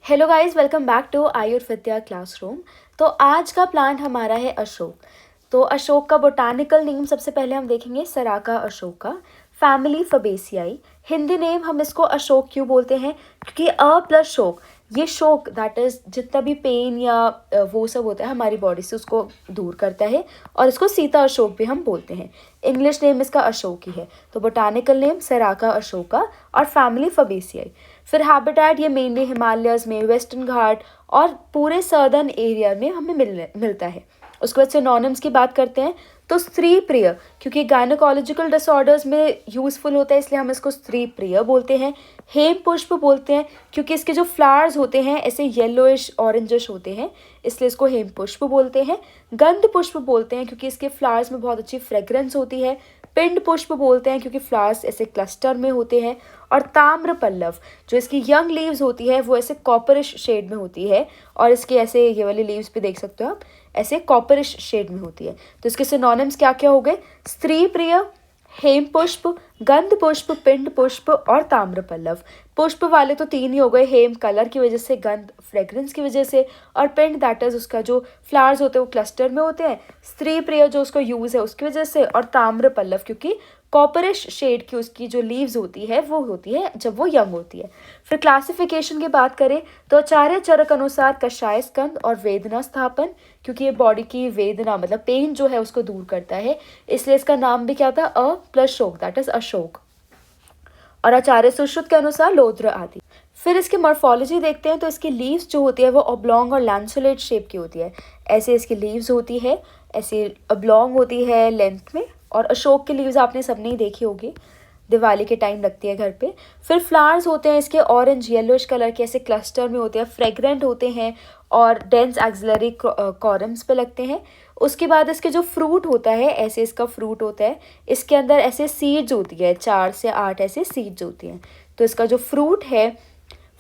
Hello guys, welcome back to Ayurvidya classroom. तो आज का प्लांट हमारा है अशोक। तो अशोक का बोटानिकल नेम सबसे पहले हम देखेंगे सराका अशोका, फैमिली फबेसियाई। हिंदी नेम हम इसको अशोक क्यों बोलते हैं? क्योंकि अ प्लस शोक, ये शोक दैट इज जितना भी पेन या वो सब होता है हमारी बॉडी से उसको दूर करता है, और इसको सीता अशोक भी हम बोलते हैं। इंग्लिश नेम इसका अशोक ही है। तो बोटानिकल नेम सराका अशोका और फैमिली फबेसियाई। फिर हैबिटेट ये मेनली हिमालयस में, वेस्टर्न घाट और पूरे सर्दर्न एरिया में हमें मिलता है। उसके बाद सिनोनिम्स की बात करते हैं तो स्त्री प्रिय, क्योंकि गायनोकोलॉजिकल डिसऑर्डर्स में यूज़फुल होता है इसलिए हम इसको स्त्री प्रिय बोलते हैं। हेम पुष्प बोलते हैं क्योंकि इसके जो फ्लावर्स होते हैं ऐसे येलोइश ऑरेंजिश होते हैं, इसलिए इसको हेम पुष्प बोलते हैं। गंध पुष्प बोलते हैं क्योंकि इसके फ्लावर्स में बहुत अच्छी फ्रेग्रेंस होती है। पिंड पुष्प बोलते हैं क्योंकि फ्लावर्स ऐसे क्लस्टर में होते हैं। और ताम्र पल्लव, जो इसकी यंग लीव्स होती है वो ऐसे कॉपरिश शेड में होती है, और इसके ऐसे ये वाली लीव्स भी देख सकते हो आप, ऐसे कॉपरिश शेड में होती है। तो इसके सिनोनिम्स क्या क्या हो गए? स्त्री प्रिय, हेम पुष्प, गंध पुष्प, पिंड पुष्प और ताम्र पल्लव। पुष्प वाले तो तीन ही हो गए, हेम कलर की वजह से, गंध फ्रेग्रेंस की वजह से, और पिंड दैट इज उसका जो फ्लावर्स होते हैं वो क्लस्टर में होते हैं। स्त्री प्रिय जो उसको यूज है उसकी वजह से, और ताम्र पल्लव क्योंकि कॉपरिश शेड की उसकी जो लीव्स होती है वो होती है जब वो यंग होती है। फिर क्लासिफिकेशन की बात करें तो आचार्य चरक अनुसार कषाय स्कंद और वेदना स्थापन, क्योंकि ये बॉडी की वेदना मतलब पेन जो है उसको दूर करता है, इसलिए इसका नाम भी क्या था? अ प्लस शोक, दैट इज अशोक। और आचार्य सुश्रुत के अनुसार लोद्र आदि। फिर इसकी मॉर्फोलॉजी देखते हैं तो इसकी लीव्स जो होती है वो ऑब्लॉन्ग और लैंसुलेट शेप की होती है। ऐसे इसकी लीव्स होती है, ऐसे ऑब्लॉन्ग होती है लेंथ में। और अशोक की लीव्स आपने सबने ही देखी होगी, दिवाली के टाइम लगती है घर पे। फिर फ्लावर्स होते हैं इसके ऑरेंज येलोइश कलर के, ऐसे क्लस्टर में होते हैं, फ्रेग्रेंट होते हैं और डेंस एक्सिलरी कॉरम्स पे लगते हैं। उसके बाद इसके जो फ्रूट होता है, ऐसे इसका फ्रूट होता है, इसके अंदर ऐसे सीड्स होती है, 4 से 8 ऐसे सीड्स होती हैं। तो इसका जो फ्रूट है,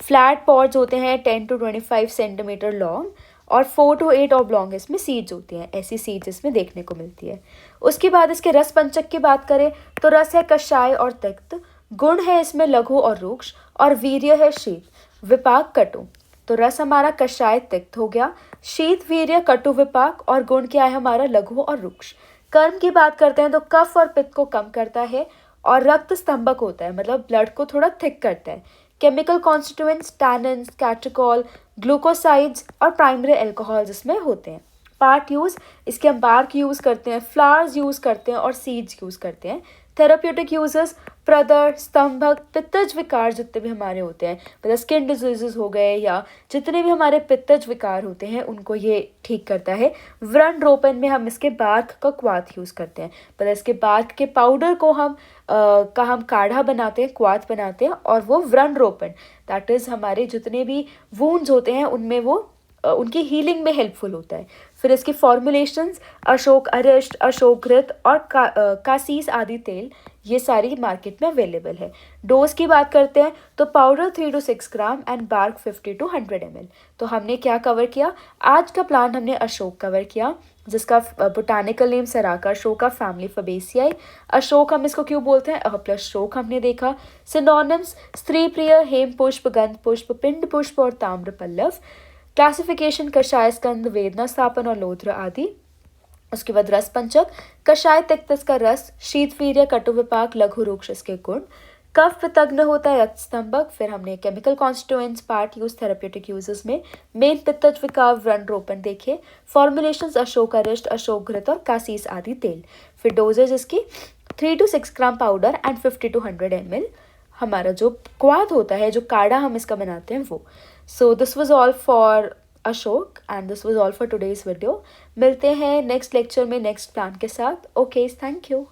फ्लैट पॉड्स होते हैं 10 to 25 सेंटीमीटर लॉन्ग, और 4 to 8 ऑब्लॉन्ग इसमें सीड्स होती हैं। ऐसी सीड्स इसमें देखने को मिलती है। उसके बाद इसके रस पंचक की बात करें तो रस है कषाय और तिक्त, गुण है इसमें लघु और रुक्ष, और वीर्य है शीत, विपाक कटु। तो रस हमारा कषाय तिक्त हो गया, शीत वीर्य कटु विपाक, और गुण क्या है हमारा? लघु और रुक्ष। कर्म की बात करते हैं तो कफ और पित्त को कम करता है, और रक्त स्तंभक होता है मतलब ब्लड को थोड़ा थिक करता है। केमिकल कॉन्स्टिट्यूएंट्स टैनिन्स, कैट्रिकॉल, ग्लूकोसाइड्स और प्राइमरी अल्कोहल्स इसमें होते हैं। पार्ट यूज़, इसके हम बार्क यूज़ करते हैं, फ्लावर्स यूज़ करते हैं और सीड्स यूज़ करते हैं। थेराप्यूटिक यूजेस, प्रदर, स्तंभक, पित्तज विकार जितने भी हमारे होते हैं, मतलब स्किन डिजीजेस हो गए या जितने भी हमारे पित्तज विकार होते हैं उनको ये ठीक करता है। व्रण रोपण में हम इसके बार्क का क्वाथ यूज़ करते हैं, मतलब इसके बार्क के पाउडर को हम काढ़ा बनाते हैं, क्वाथ बनाते हैं, और वो व्रण रोपण दैट इज़ हमारे जितने भी वूंड्स होते हैं उनमें वो उनकी हीलिंग में हेल्पफुल होता है। फिर इसकी फॉर्मुलेशंस अशोक अरिष्ट, अशोक घृत और कासीस आदि तेल, ये सारी मार्केट में अवेलेबल है। डोज की बात करते हैं तो powder 3 to 6 gram and bark 50 to 100 ml। तो हमने क्या कवर किया? आज का प्लांट हमने अशोक कवर किया, जिसका botanical name Saraca asoca, family Fabaceae. अशोक हम इसको क्यों बोलते हैं? प्लस शोक हमने देखा। सिनोनिम्स स्त्री प्रिय, हेम पुष्प, गंध पुष्प, पिंड पुष्प और ताम्र पल्लव। क्लासिफिकेशन कषाय स्कंद, वेदना स्थापन और लोध्र आदि। उसके बाद रस पंचक, कषाय तिक्त का रस, शीत वीर्य कटु विपाक, लघु रुक्ष इसके गुण, कफ पित्तग्न होता है, रक्त स्तंभक। फिर हमने chemical constituents part use therapeutic uses में मेन पित्तज विकार, व्रण रोपण देखे। फॉर्मुलेशंस अशोक अरिष्ट, अशोक घृत और कासीस आदि तेल। फिर डोजेज इसकी 3 to 6 gram powder and 50 to 100 ml। हमारा जो क्वाथ होता है, जो काढ़ा हम इसका बनाते हैं वो। So this was all for Ashok and this was all for today's video. मिलते हैं नेक्स्ट लेक्चर में नेक्स्ट प्लान के साथ। Okay, thank you.